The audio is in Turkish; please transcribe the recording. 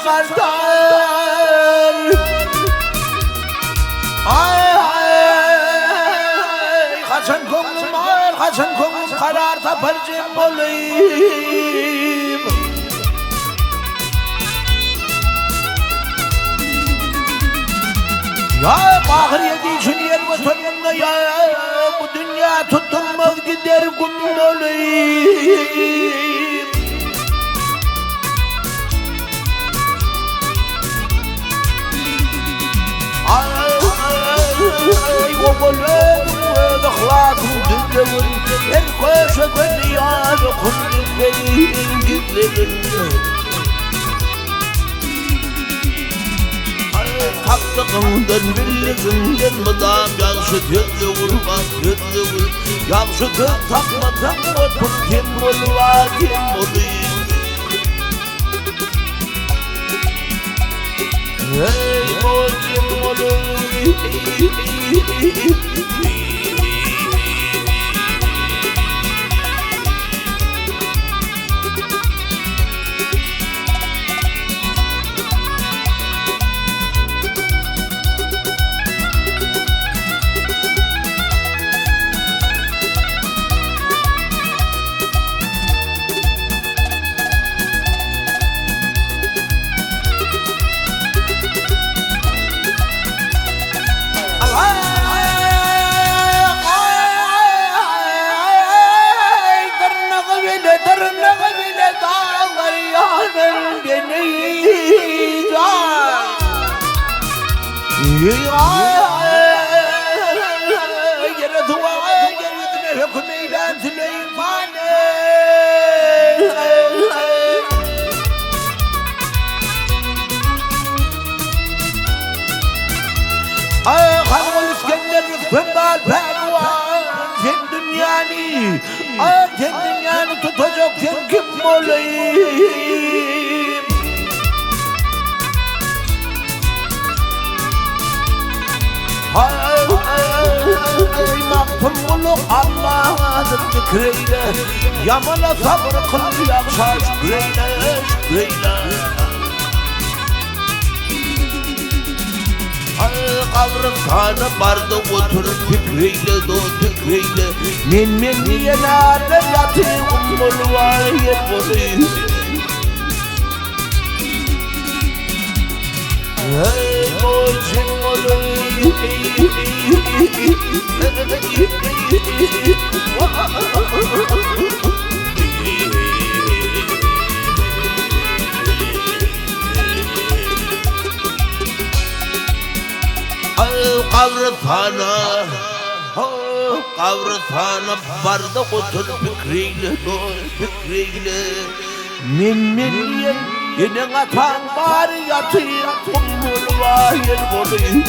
çıkartar. Ay kaçan konum var, kaçan konum karar taparcım olayım. Ya bahriye için yer vatanımda ya, bu dünya tutulmaz gider kum olayım. وقلبي واخلاق ودول الكوشه والنيال كل kaptığımdan bildiğimden madem yanşı tüllü vurmak tüllü vur yanşı tüll takmadan otur kim olva kim olayım. Hey kim olayım. Sen dünyanı tutacak sen kim olayım? Hay maktululuk Allah'ın zikreyle, yamana sabır kıl yakşa şükreyle, şükreyle. Kabristana barda oturup fikreyle do fikreyle men yenarda yatayım olvayet olayım. Hey mocim olayım. Kavrithana barda otur fikriyle doy fikriyle men yine atan var yatayım kumul vahir olayım.